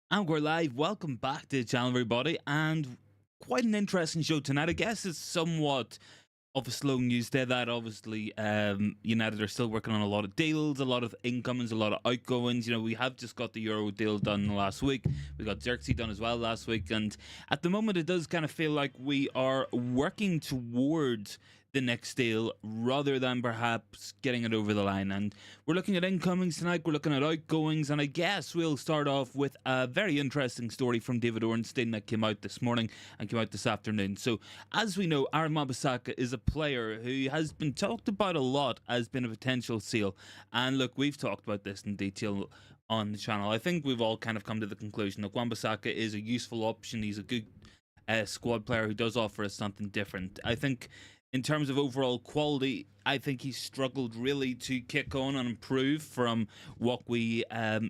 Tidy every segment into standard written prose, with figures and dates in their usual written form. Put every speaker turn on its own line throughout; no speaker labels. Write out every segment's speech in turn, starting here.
And we're live. Welcome back to the channel, everybody. And quite an interesting show tonight. I guess it's somewhat of a slow news day that obviously United are still working on a lot of deals, a lot of incomings, a lot of outgoings. We have just got the Euro deal done last week. We got Xerxes done as well last week. And at the moment, it does kind of feel like we are working towards the next deal rather than perhaps getting it over the line. And we're looking at incomings tonight, we're looking at outgoings, and I guess we'll start off with a very interesting story from David Ornstein that came out this morning and came out this afternoon. So as we know, Wan Bissaka is a player who has been talked about a lot as being a potential sale. And look, we've talked about this in detail on the channel. I think we've all kind of come to the conclusion that Wan Bissaka is a useful option. He's a good squad player who does offer us something different. I think in terms of overall quality, I think he's struggled really to kick on and improve from what we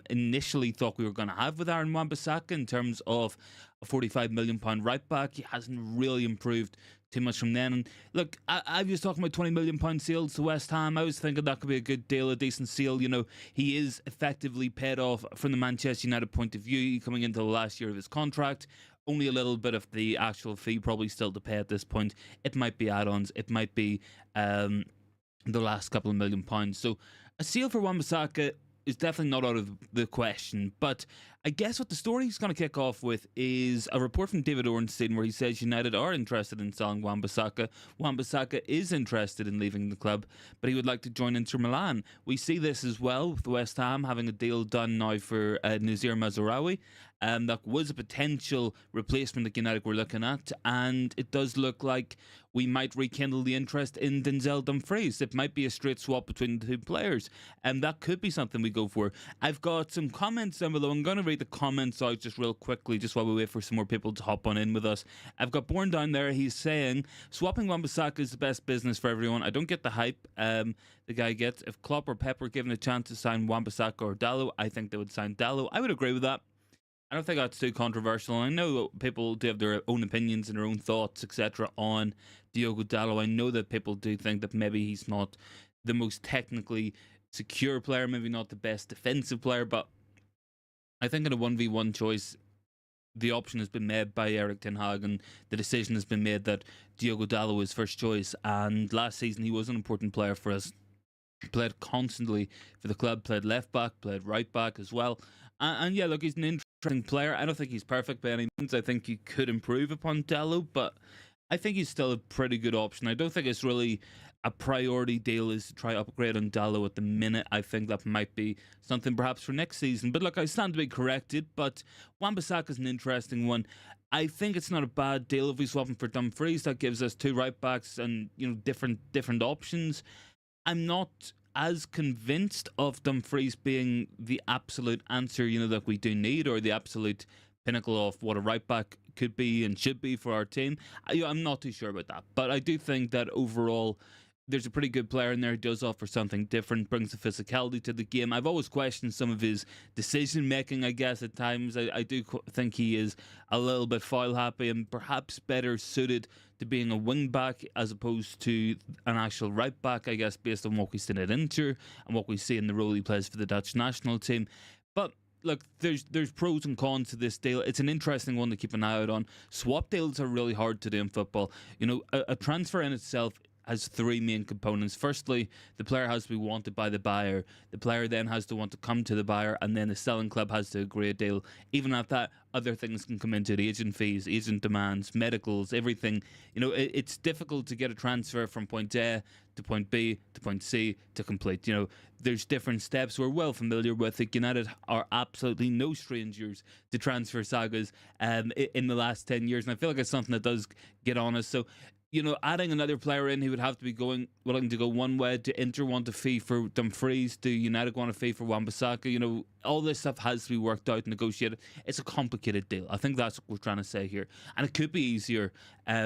initially thought we were going to have with Wan Bissaka in terms of a £45 million right back. He hasn't really improved too much from then. And look, I was talking about £20 million sales to West Ham. I was thinking that could be a good deal, a decent sale. He is effectively paid off from the Manchester United point of view, coming into the last year of his contract. Only a little bit of the actual fee probably still to pay at this point. It might be add-ons. It might be the last couple of £1 million. So a sale for Wan Bissaka is definitely not out of the question. But I guess what the story is going to kick off with is a report from David Ornstein where he says United are interested in selling Wan Bissaka. Wan Bissaka is interested in leaving the club, but he would like to join Inter Milan. We see this as well with West Ham having a deal done now for Nazir Mazraoui. That was a potential replacement that United were looking at, and it does look like we might rekindle the interest in Denzel Dumfries. It might be a straight swap between the two players, and that could be something we go for. I've got some comments down below. I'm going to read the comments out just real quickly, just while we wait for some more people to hop on in with us. I've got Born down there. He's saying, swapping Wan Bissaka is the best business for everyone. I don't get the hype the guy gets. If Klopp or Pep were given a chance to sign Wan Bissaka or Dalot, I think they would sign Dalot. I would agree with that. I don't think that's too controversial. I know people do have their own opinions and their own thoughts, etc. on Diogo Dalot. I know that people do think that maybe he's not the most technically secure player, maybe not the best defensive player, but I think in a 1v1 choice, the option has been made by Erik ten Hag, and the decision has been made that Diogo Dalot is first choice. And last season, he was an important player for us. Played constantly for the club, played left back, played right back as well. And yeah, look, he's an interesting player. I don't think he's perfect by any means. I think he could improve upon Dalot, but I think he's still a pretty good option. I don't think it's really a priority deal is to try upgrade on Dalot at the minute. I think that might be something perhaps for next season. But look, I stand to be corrected, but Wan Bissaka is an interesting one. I think it's not a bad deal if we swap him for Dumfries. That gives us two right backs and different options. I'm not as convinced of Dumfries being the absolute answer, that we do need, or the absolute pinnacle of what a right back could be and should be for our team. I'm not too sure about that, but I do think that overall there's a pretty good player in there who does offer something different, brings the physicality to the game. I've always questioned some of his decision making, I guess, at times. I do think he is a little bit foul happy and perhaps better suited to being a wing back as opposed to an actual right back, I guess, based on what we've seen at Inter and what we see in the role he plays for the Dutch national team. But look, there's pros and cons to this deal. It's an interesting one to keep an eye out on. Swap deals are really hard to do in football. A transfer in itself has three main components. Firstly, the player has to be wanted by the buyer. The player then has to want to come to the buyer, and then the selling club has to agree a deal. Even at that, other things can come into it: agent fees, agent demands, medicals, everything. It's difficult to get a transfer from point A to point B to point C to complete. There's different steps we're well familiar with. United are absolutely no strangers to transfer sagas in the last 10 years, and I feel like it's something that does get on us. So adding another player in, he would have to be willing to go one way. Do Inter want a fee for Dumfries? Do United want a fee for Wan Bissaka? All this stuff has to be worked out and negotiated. It's a complicated deal. I think that's what we're trying to say here. And it could be easier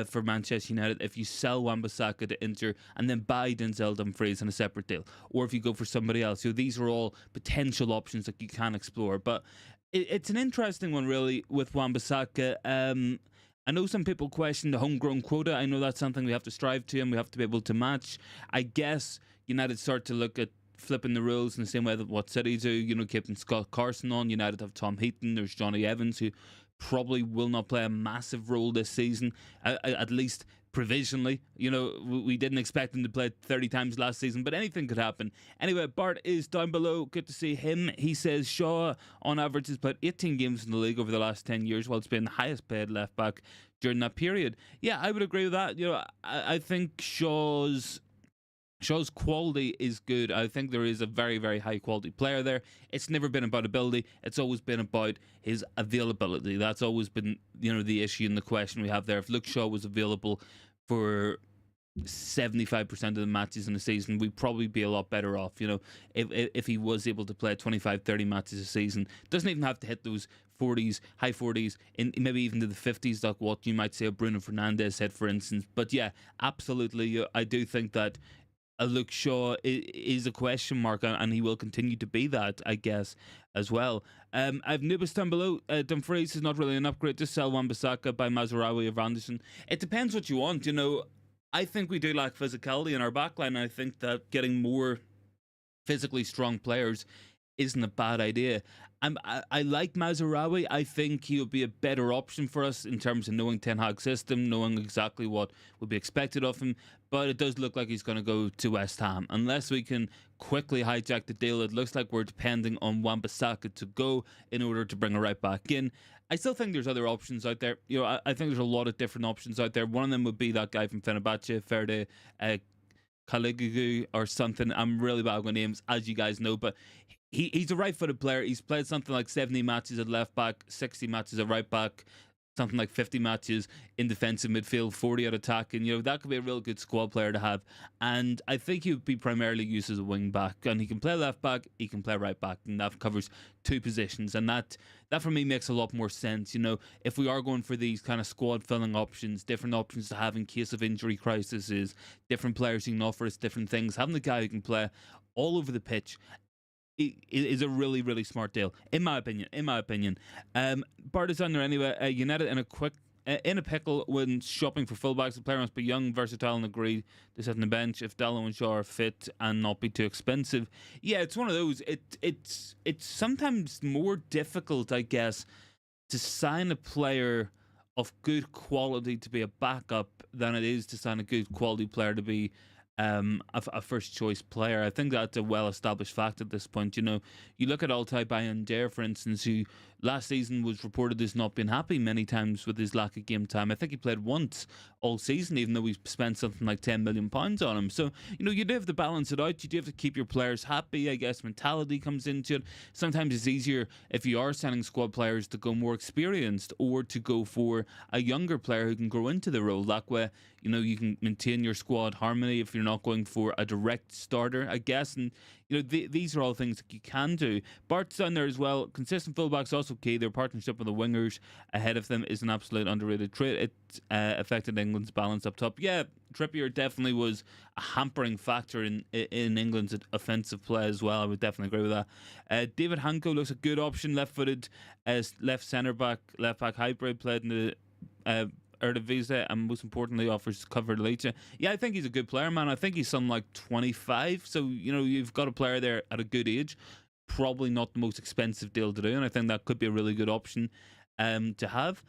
for Manchester United if you sell Wan Bissaka to Inter and then buy Denzel Dumfries in a separate deal. Or if you go for somebody else. These are all potential options that you can explore. But it's an interesting one, really, with Wan Bissaka. I know some people question the homegrown quota. I know that's something we have to strive to and we have to be able to match. I guess United start to look at flipping the rules in the same way that what City do, keeping Scott Carson on. United have Tom Heaton. There's Johnny Evans, who probably will not play a massive role this season, at least provisionally. We didn't expect him to play 30 times last season, but anything could happen. Anyway, Bart is down below. Good to see him. He says Shaw, on average, has played 18 games in the league over the last 10 years, while it's been the highest paid left back during that period. Yeah, I would agree with that. I think Shaw's quality is good. I think there is a very, very high quality player there. It's never been about ability. It's always been about his availability. That's always been, the issue and the question we have there. If Luke Shaw was available for 75% of the matches in the season, we'd probably be a lot better off. If he was able to play 25, 30 matches a season, doesn't even have to hit those 40s, high 40s, in maybe even to the 50s, like what you might say a Bruno Fernandes hit, for instance. But yeah, absolutely, I do think that Luke Shaw is a question mark, and he will continue to be that, I guess, as well. I've Nubis down below. Dumfries is not really an upgrade. Just sell Wan Bissaka by Mazraoui of Anderson. It depends what you want. I think we do lack physicality in our backline. I think that getting more physically strong players isn't a bad idea. I like Mazraoui. I think he would be a better option for us in terms of knowing Ten Hag's system, knowing exactly what would be expected of him. But it does look like he's going to go to West Ham. Unless we can quickly hijack the deal, it looks like we're depending on Wan Bissaka to go in order to bring a right back in. I still think there's other options out there. I think there's a lot of different options out there. One of them would be that guy from Fenerbahce, Ferde Kaligugu or something. I'm really bad with names, as you guys know, but he's a right-footed player. He's played something like 70 matches at left back, 60 matches at right back, something like 50 matches in defensive midfield, 40 at attack, and that could be a real good squad player to have. And I think he would be primarily used as a wing back, and he can play left back, he can play right back, and that covers two positions. And that for me makes a lot more sense. If we are going for these kind of squad filling options, different options to have in case of injury crises, different players who can offer us different things, having the guy who can play all over the pitch is a really, really smart deal, in my opinion. Bart is on there anyway. United in a pickle when shopping for fullbacks. The player must be young, versatile, and agree to sit on the bench if Dallo and Shaw are fit and not be too expensive. Yeah, it's one of those. It's sometimes more difficult, I guess, to sign a player of good quality to be a backup than it is to sign a good quality player to be a first choice player. I think that's a well established fact at this point. You look at Altay Bayandere, for instance, who last season was reported as not being happy many times with his lack of game time. I think he played once all season, even though we spent something like £10 million on him. So, you do have to balance it out. You do have to keep your players happy. I guess mentality comes into it. Sometimes it's easier if you are signing squad players to go more experienced or to go for a younger player who can grow into the role. That way, you can maintain your squad harmony if you're not going for a direct starter, I guess. And, these are all things that you can do. Bart's down there as well. Consistent fullbacks also key. Their partnership with the wingers ahead of them is an absolute underrated trait. It affected England's balance up top. Yeah, Trippier definitely was a hampering factor in England's offensive play as well. I would definitely agree with that. David Hanko looks a good option, left-footed, left centre-back, left-back hybrid, played in the Eredivisie, and most importantly offers cover later. Yeah, I think he's a good player, man. I think he's something like 25, so you've got a player there at a good age. Probably not the most expensive deal to do, and I think that could be a really good option to have.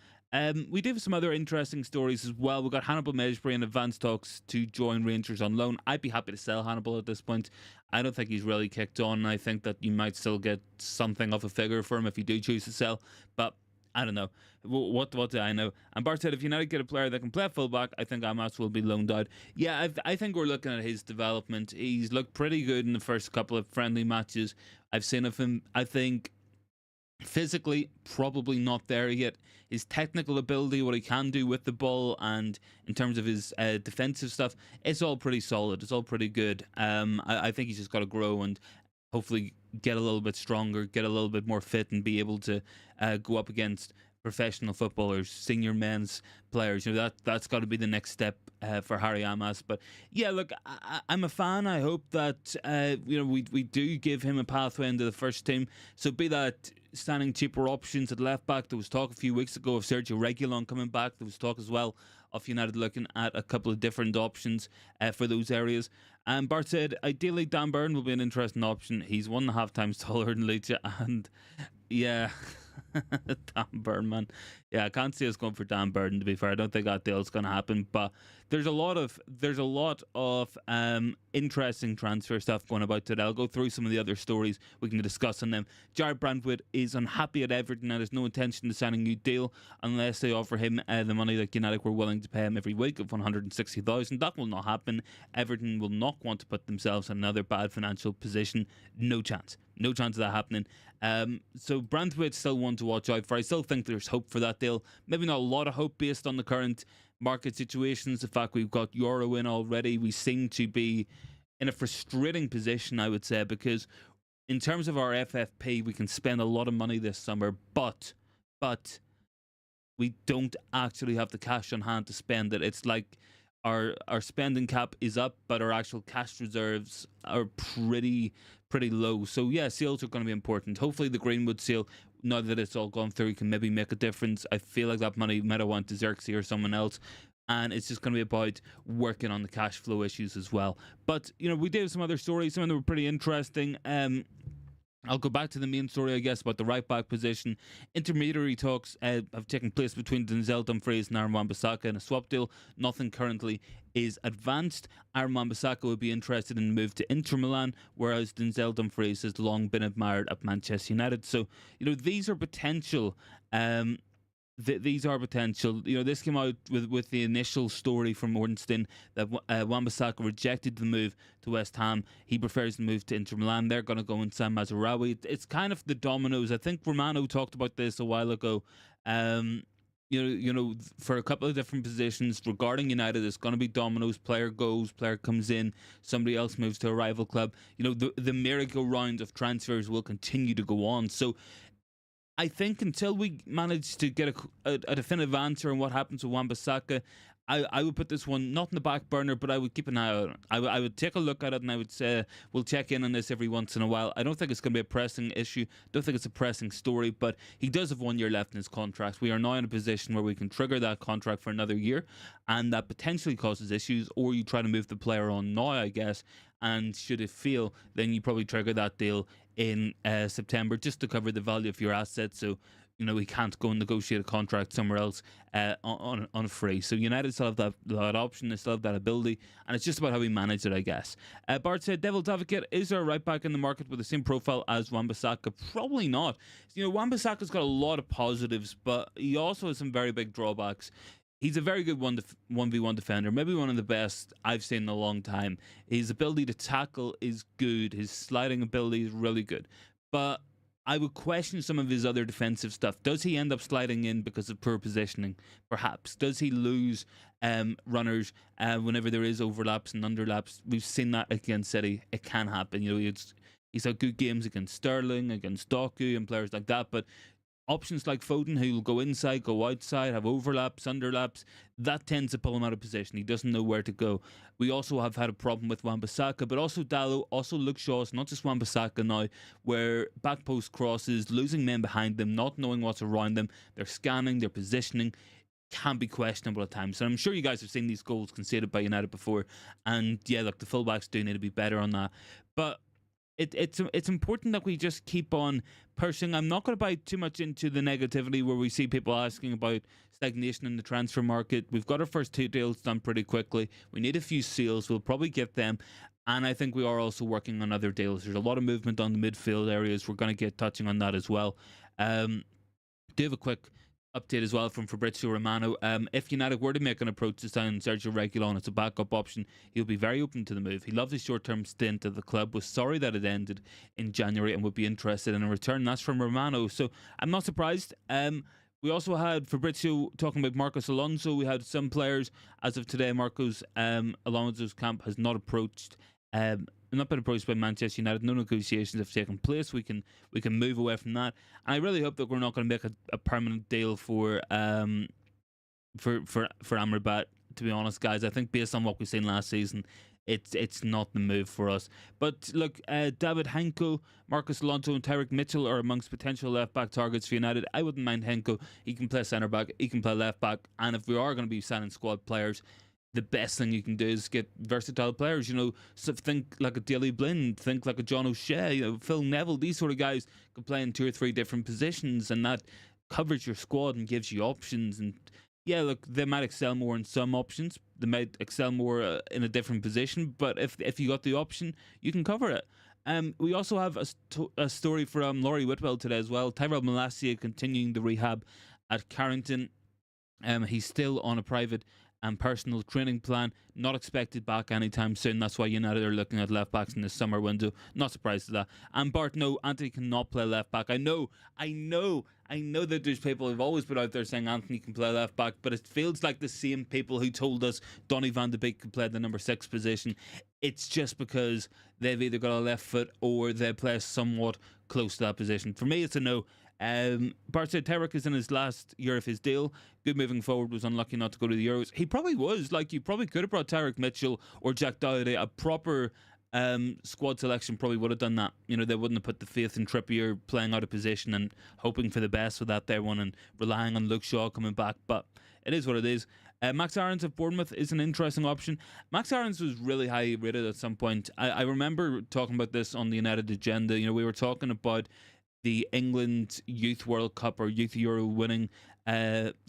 We do have some other interesting stories as well. We've got Hannibal Mejbri in advanced talks to join Rangers on loan. I'd be happy to sell Hannibal at this point. I don't think he's really kicked on. I think that you might still get something of a figure for him if you do choose to sell, but I don't know. What do I know? And Bart said, if United get a player that can play fullback, I think Amas will be loaned out. Yeah, I think we're looking at his development. He's looked pretty good in the first couple of friendly matches I've seen of him. I think physically, probably not there yet. His technical ability, what he can do with the ball, and in terms of his defensive stuff, it's all pretty solid. It's all pretty good. I think he's just got to grow and hopefully get a little bit stronger, get a little bit more fit, and be able to go up against professional footballers, senior men's players. That's got to be the next step for Harry Amas. But yeah, look, I'm a fan. I hope that we do give him a pathway into the first team. So be that signing cheaper options at left back. There was talk a few weeks ago of Sergio Reguilon coming back. There was talk as well of United looking at a couple of different options for those areas. And Bart said, ideally, Dan Burn will be an interesting option. He's 1.5 times taller than Lucha, and yeah, Dan Burn, man. Yeah, I can't see us going for Dan Burn, to be fair. I don't think that deal's going to happen, but there's a lot of interesting transfer stuff going about today. I'll go through some of the other stories we can discuss on them. Jared Brandwood is unhappy at Everton and has no intention to sign a new deal unless they offer him the money that United were willing to pay him every week of 160,000. That will not happen. Everton will not want to put themselves in another bad financial position. No chance. No chance of that happening. So Brandwood's still one to watch out for. I still think there's hope for that deal. Maybe not a lot of hope based on the current market situations. The fact we've got Euro in already, we seem to be in a frustrating position, I would say, because in terms of our FFP, we can spend a lot of money this summer, but we don't actually have the cash on hand to spend it. It's like our spending cap is up, but our actual cash reserves are pretty low. So yeah, sales are going to be important. Hopefully the Greenwood sale, now that it's all gone through, can maybe make a difference. I feel like that money might have went to Xerxes or someone else, and it's just going to be about working on the cash flow issues as well. But you know, we did have some other stories. Some of them were pretty interesting. I'll go back to the main story, I guess, about the right back position. Intermediary talks have taken place between Denzel Dumfries and Wan Bissaka in a swap deal. Nothing currently is advanced. Wan Bissaka would be interested in a move to Inter Milan, whereas Denzel Dumfries has long been admired at Manchester United. So, you know, these are potential. These are potential. You know, this came out with the initial story from Ornstein that Wan Bissaka rejected the move to West Ham. He prefers the move to Inter Milan. They're going to go and sign Mazraoui. It's kind of the dominoes. I think Romano talked about this a while ago. You know, for a couple of different positions regarding United, it's going to be dominoes. Player goes, player comes in, somebody else moves to a rival club. You know, the merry-go-round of transfers will continue to go on. So I think until we manage to get a definitive answer on what happens with Wan Bissaka, I would put this one not in the back burner, but I would keep an eye on it. I would take a look at it, and I would say we'll check in on this every once in a while. I don't think it's going to be a pressing issue. Don't think it's a pressing story, but he does have 1 year left in his contract. We are now in a position where we can trigger that contract for another year, and that potentially causes issues, or you try to move the player on now, I guess, and should it fail, then you probably trigger that deal in September just to cover the value of your assets. So, you know, we can't go and negotiate a contract somewhere else on free. So United still have that option, they still have that ability, and it's just about how we manage it, I guess. Bart said, Devil's Advocate, is there a right back in the market with the same profile as Wan Bissaka? Probably not. You know, Wan Bissaka's got a lot of positives, but he also has some very big drawbacks. He's a very good 1v1 defender, maybe one of the best I've seen in a long time. His ability to tackle is good. His sliding ability is really good. But I would question some of his other defensive stuff. Does he end up sliding in because of poor positioning? Perhaps. Does he lose runners whenever there is overlaps and underlaps? We've seen that against City. It can happen. You know, he's had good games against Sterling, against Doku, and players like that. But options like Foden, who will go inside, go outside, have overlaps, underlaps, that tends to pull him out of position. He doesn't know where to go. We also have had a problem with Wan Bissaka, but also Dalot, also Luke Shaw's, not just Wan Bissaka now, where back post crosses, losing men behind them, not knowing what's around them, they're scanning, they're positioning, can be questionable at times. And I'm sure you guys have seen these goals conceded by United before, and yeah, look, the fullbacks do need to be better on that. But it's important that we just keep on pushing. I'm not going to buy too much into the negativity where we see people asking about stagnation in the transfer market. We've got our first 2 deals done pretty quickly. We need a few sales. We'll probably get them. And I think we are also working on other deals. There's a lot of movement on the midfield areas. We're going to get touching on that as well. Do have a quick update as well from Fabrizio Romano. If United were to make an approach to sign Sergio Reguilon as a backup option, he'll be very open to the move. He loved his short-term stint at the club, was sorry that it ended in January, and would be interested in a return. That's from Romano, so I'm not surprised. We also had Fabrizio talking about Marcos Alonso. We had some players as of today. Marcos Alonso's camp has not been approached by Manchester United. No negotiations have taken place. We can move away from that. And I really hope that we're not going to make a permanent deal for Amrabat. To be honest, guys, I think based on what we've seen last season, it's not the move for us. But look, David Henko, Marcus Alonso, and Tyrick Mitchell are amongst potential left back targets for United. I wouldn't mind Henko. He can play centre back, he can play left back, and if we are going to be signing squad players, the best thing you can do is get versatile players. So think like a Daley Blinn, think like a John O'Shea, Phil Neville. These sort of guys can play in 2 or 3 different positions, and that covers your squad and gives you options. And yeah, look, they might excel more in some options. They might excel more in a different position. But if you got the option, you can cover it. We also have a story from Laurie Whitwell today as well. Tyrell Malacia continuing the rehab at Carrington. He's still on a private and personal training plan, not expected back anytime soon. That's why United are looking at left backs in the summer window. Not surprised at that. And Bart, no, Anthony cannot play left back. I know that there's people who've always been out there saying Anthony can play left back, but it feels like the same people who told us Donny van de Beek could play the number 6 position. It's just because they've either got a left foot or they play somewhat close to that position. For me, it's a no. Bart said Tyrick is in his last year of his deal. Good moving forward, was unlucky not to go to the Euros. He probably was. Like, you probably could have brought Tyrick Mitchell or Jack Doherty. A proper squad selection probably would have done that. They wouldn't have put the faith in Trippier playing out of position and hoping for the best with that there one and relying on Luke Shaw coming back. But it is what it is. Max Aarons of Bournemouth is an interesting option. Max Aarons was really high rated at some point. I remember talking about this on the United agenda. We were talking about the England Youth World Cup or Youth Euro winning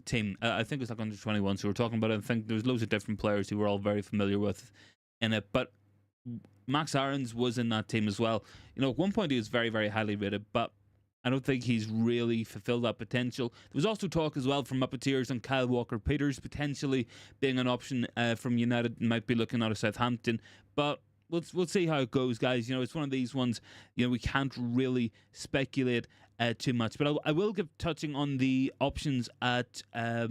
team. I think it was like under 21. So we're talking about it. I think there's loads of different players who we're all very familiar with in it. But Max Aarons was in that team as well. At one point he was very, very highly rated, but I don't think he's really fulfilled that potential. There was also talk as well from Uppeteers on Kyle Walker-Peters potentially being an option from United. Might be looking out of Southampton, but we'll see how it goes, guys. It's one of these ones. We can't really speculate too much, but I will give touching on the options at. I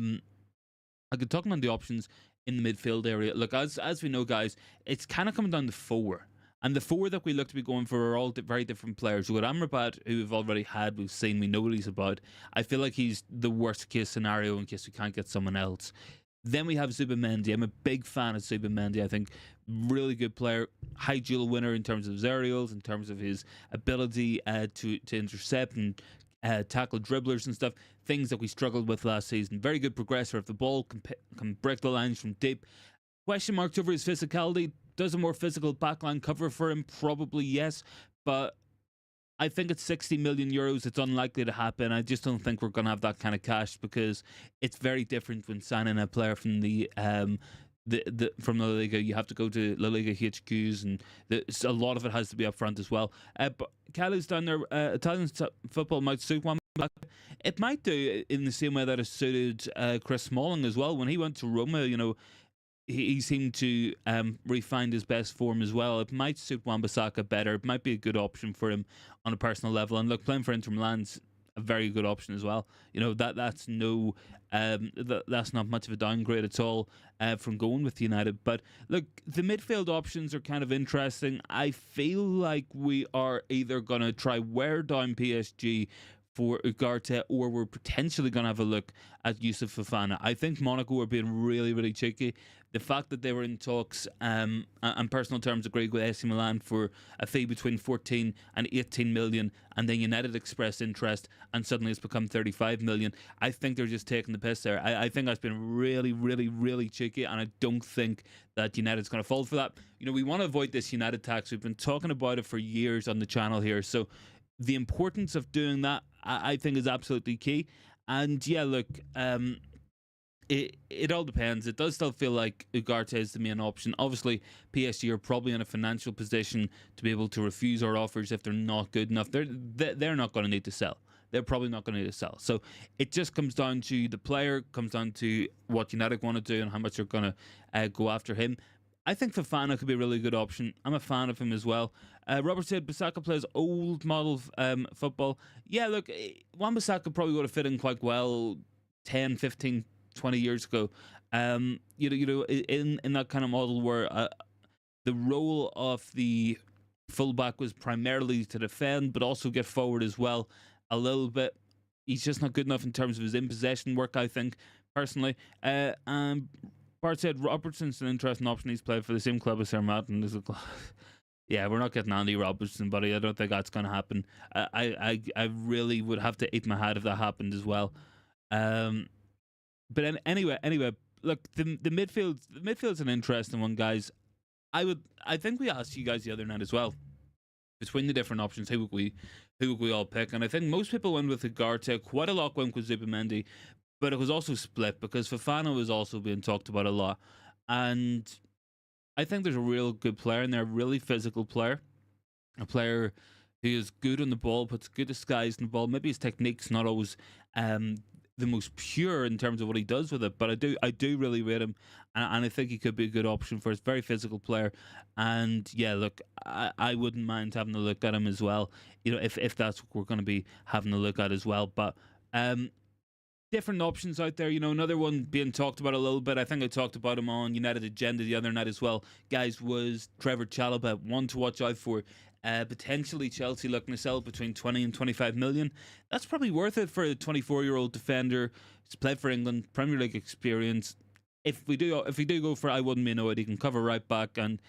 could talk on the options in the midfield area. Look, as we know, guys, it's kind of coming down to 4. And the 4 that we look to be going for are all very different players. We've got Amrabat, who we've already had, we've seen, we know what he's about. I feel like he's the worst case scenario in case we can't get someone else. Then we have Zubimendi. I'm a big fan of Zubimendi. I think really good player, high dual winner in terms of his aerials, in terms of his ability to intercept and tackle dribblers and stuff. Things that we struggled with last season. Very good progressor of the ball, can break the lines from deep. Question marks over his physicality. Does a more physical backline cover for him? Probably yes, but I think it's 60 million euros. It's unlikely to happen. I just don't think we're going to have that kind of cash because it's very different when signing a player from the from La Liga. You have to go to La Liga HQs, and a lot of it has to be up front as well. But Kelly's down there. Italian football might suit one. It might do in the same way that it suited Chris Smalling as well when he went to Roma. He seemed to re-find his best form as well. It might suit Wan Bissaka better. It might be a good option for him on a personal level. And look, playing for Inter Milan's a very good option as well. That's not much of a downgrade at all from going with United. But look, the midfield options are kind of interesting. I feel like we are either going to try wear down PSG for Ugarte, or we're potentially going to have a look at Yusuf Fofana. I think Monaco are being really, really cheeky. The fact that they were in talks and personal terms agreed with AC Milan for a fee between 14 and 18 million, and then United expressed interest and suddenly it's become 35 million. I think they're just taking the piss there. I think that's been really, really, really cheeky, and I don't think that United's going to fall for that. We want to avoid this United tax. We've been talking about it for years on the channel here. So the importance of doing that, I think, is absolutely key. And yeah, look, it all depends. It does still feel like Ugarte is the main option. Obviously, PSG are probably in a financial position to be able to refuse our offers if they're not good enough. They're not going to need to sell. They're probably not going to need to sell. So it just comes down to the player, comes down to what United want to do and how much they're going to go after him. I think Fofana could be a really good option. I'm a fan of him as well. Robert said Bissaka plays old model football. Yeah, look, Wan Bissaka probably would have fit in quite well 10, 15, 20 years ago. In that kind of model where the role of the fullback was primarily to defend, but also get forward as well a little bit. He's just not good enough in terms of his in possession work, I think, personally. Bart said Robertson's an interesting option. He's played for the same club as Sir Matt, and yeah, we're not getting Andy Robertson, buddy. I don't think that's going to happen. I really would have to eat my hat if that happened as well. But anyway, look, the midfield's an interesting one, guys. I think we asked you guys the other night as well, between the different options, who would we all pick? And I think most people went with Ugarte. Quite a lot went with Zubimendi, but it was also split because Fofana was also being talked about a lot. And I think there's a real good player in there, a really physical player, a player who is good on the ball, puts good disguise in the ball. Maybe his technique's not always the most pure in terms of what he does with it, but I do really rate him, and I think he could be a good option for us. Very physical player, and yeah, look, I wouldn't mind having a look at him as well. You know, if that's what we're going to be having a look at as well, but different options out there. You know, another one being talked about a little bit, I think I talked about him on United Agenda the other night as well, guys, was Trevor Chalobah. One to watch out for. Potentially Chelsea looking to sell between 20 and 25 million. That's probably worth it for a 24-year-old defender. He's played for England, Premier League experience. If we do go for, I wouldn't be annoyed. He can cover right back, and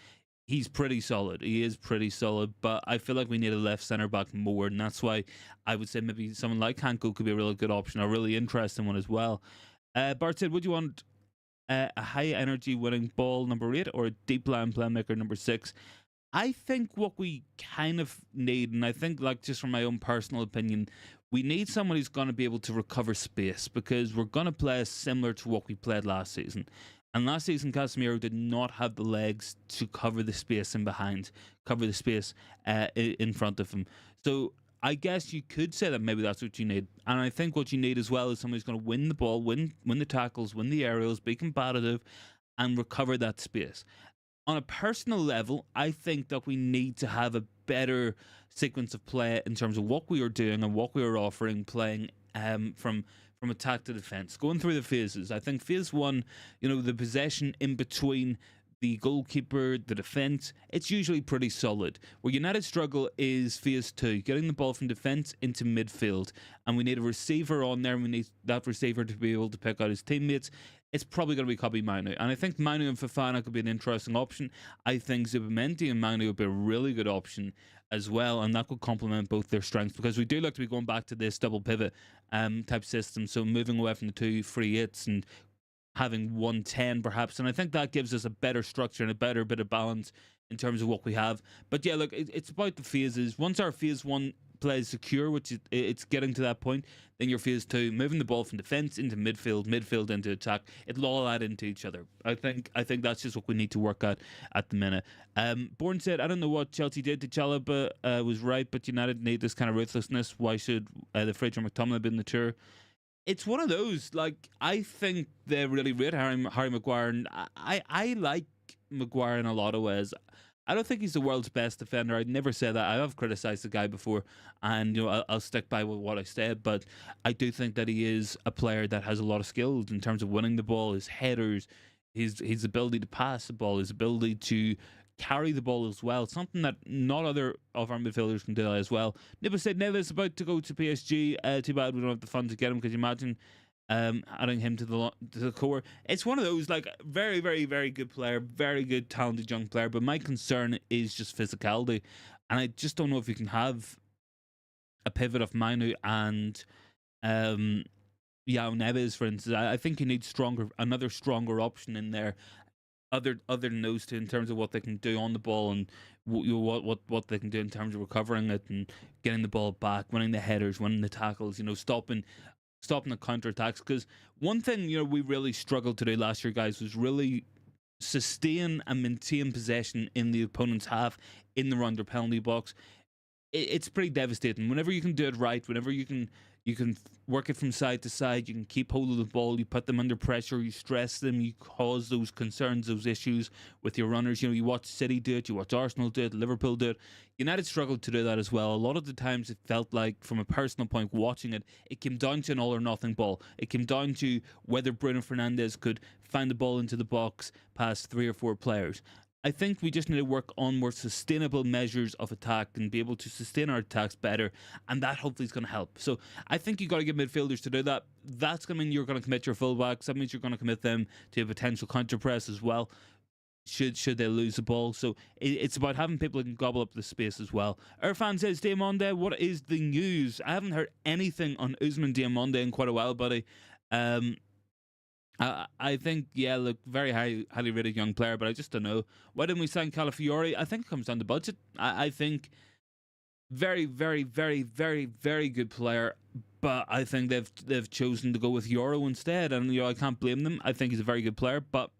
he's pretty solid. He is pretty solid, but I feel like we need a left centre back more, and that's why I would say maybe someone like Hanko could be a really good option, a really interesting one as well. Bart said, would you want a high energy winning ball number 8 or a deep line playmaker number 6? I think what we kind of need, and I think, like, just from my own personal opinion, we need someone who's going to be able to recover space, because we're going to play similar to what we played last season. And last season, Casemiro did not have the legs to cover the space in behind, cover the space in front of him. So I guess you could say that maybe that's what you need. And I think what you need as well is someone who's going to win the ball, win the tackles, win the aerials, be combative, and recover that space. On a personal level, I think that we need to have a better sequence of play in terms of what we are doing and what we are offering, playing from attack to defence, going through the phases. I think phase 1, you know, the possession in between the goalkeeper, the defence, it's usually pretty solid. Where United struggle is phase 2, getting the ball from defence into midfield. And we need a receiver on there, and we need that receiver to be able to pick out his teammates. It's probably going to be Kobbie Mainoo. And I think Mainoo and Fofana could be an interesting option. I think Zubimendi and Mainoo would be a really good option as well, and that could complement both their strengths, because we do look to be going back to this double pivot type system, so moving away from the 2-3-8s and having 110 perhaps, and I think that gives us a better structure and a better bit of balance in terms of what we have. But yeah, look, it's about the phases. Once our phase 1 play is secure, which it's getting to that point, then your phase 2, moving the ball from defence into midfield into attack, it'll all add into each other. I think that's just what we need to work at the minute. Bourne said, I don't know what Chelsea did to Chalobah, was right, but United need this kind of ruthlessness. Why should the Fraser McTominay be in the tour? It's one of those, like, I think they really rate Harry Maguire, and I like Maguire in a lot of ways. I don't think he's the world's best defender. I'd never say that. I have criticised the guy before, and you know I'll stick by with what I said. But I do think that he is a player that has a lot of skills in terms of winning the ball, his headers, his ability to pass the ball, his ability to carry the ball as well. Something that not other of our midfielders can do as well. Nibba said Neves about to go to PSG. Too bad we don't have the funds to get him. Could you imagine adding him to the core? It's one of those, like, very, very, very good player, very good, talented young player. But my concern is just physicality, and I just don't know if you can have a pivot of Mainoo and Yao Neves, for instance. I think you need another stronger option in there, other than those two, in terms of what they can do on the ball and what they can do in terms of recovering it and getting the ball back, winning the headers, winning the tackles. You know, stopping the counter-attacks. Because one thing, you know, we really struggled to do last year, guys, was really sustain and maintain possession in the opponent's half in the under penalty box. It's pretty devastating. Whenever you can do it right, whenever you can work it from side to side, you can keep hold of the ball, you put them under pressure, you stress them, you cause those concerns, those issues with your runners. You know, you watch City do it, you watch Arsenal do it, Liverpool do it. United struggled to do that as well. A lot of the times it felt like, from a personal point, watching it, it came down to an all or nothing ball. It came down to whether Bruno Fernandes could find the ball into the box past 3 or 4 players. I think we just need to work on more sustainable measures of attack and be able to sustain our attacks better, and that hopefully is going to help. So I think you got to get midfielders to do that. That's going to mean you're going to commit your fullbacks. That means you're going to commit them to a potential counter press as well. Should they lose the ball, so it's about having people who can gobble up the space as well. Irfan says, Diamonde, what is the news? I haven't heard anything on Usman Diamonde in quite a while, buddy. I think, yeah, look, very highly rated young player, but I just don't know. Why didn't we sign Calafiori? I think it comes down to budget. I think very, very, very, very, very good player, but I think they've chosen to go with Euro instead, and I can't blame them. I think he's a very good player, but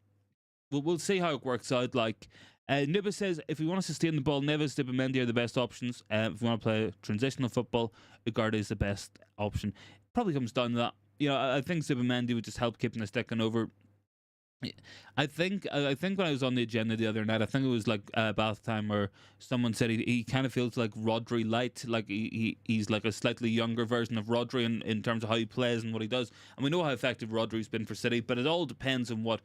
we'll see how it works out. Like Nuba says, if we want to sustain the ball, Neves, Zubimendi are the best options. If we want to play transitional football, Ugarte is the best option. Probably comes down to that. I think Zubimendi would just help keeping the sticking over. I think when I was on the agenda the other night, I think it was like bath time, where someone said he kind of feels like Rodri light, like he's like a slightly younger version of Rodri in terms of how he plays and what he does. And we know how effective Rodri's been for City, but it all depends on what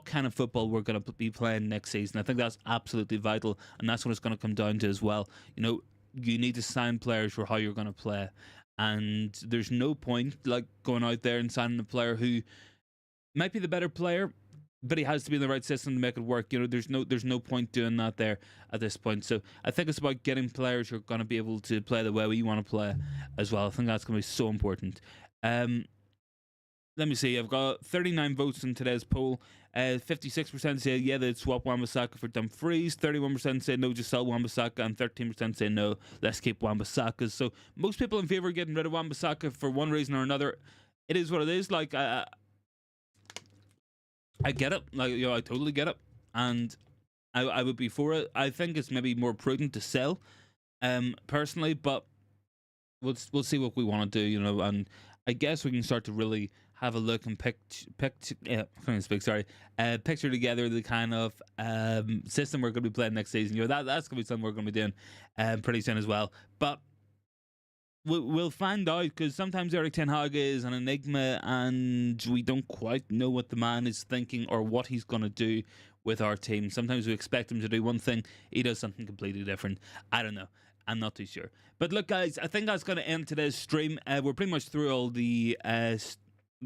kind of football we're going to be playing next season. I think that's absolutely vital, and that's what it's going to come down to as well. You need to sign players for how you're going to play. And there's no point like going out there and signing a player who might be the better player, but he has to be in the right system to make it work. There's no point doing that there at this point. So I think it's about getting players who are going to be able to play the way we want to play as well. I think that's going to be so important. Let me see. I've got 39 votes in today's poll. 56% say yeah, they'd swap Wan Bissaka for Dumfries. 31% say no, just sell Wan Bissaka, and 13% say no, let's keep Wan Bissaka. So most people in favour of getting rid of Wan Bissaka for one reason or another. It is what it is. Like I get it. Like I totally get it, and I would be for it. I think it's maybe more prudent to sell, personally, but we'll see what we want to do. And I guess we can start to really have a look and picture together the kind of system we're going to be playing next season. That's going to be something we're going to be doing pretty soon as well. But we'll find out, because sometimes Erik ten Hag is an enigma, and we don't quite know what the man is thinking or what he's going to do with our team. Sometimes we expect him to do one thing, he does something completely different. I don't know. I'm not too sure. But look, guys, I think that's going to end today's stream. We're pretty much through all the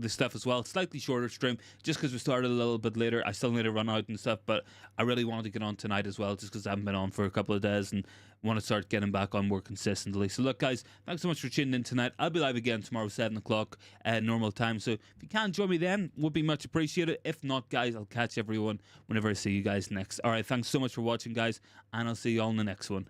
stuff as well. Slightly shorter stream, just because we started a little bit later. I still need to run out and stuff, but I really wanted to get on tonight as well, just because I haven't been on for a couple of days and want to start getting back on more consistently. So look, guys, thanks so much for tuning in tonight. I'll be live again tomorrow, 7 o'clock normal time. So if you can join me then, would be much appreciated. If not, guys, I'll catch everyone whenever I see you guys next. All right, thanks so much for watching, guys, and I'll see you all in the next one.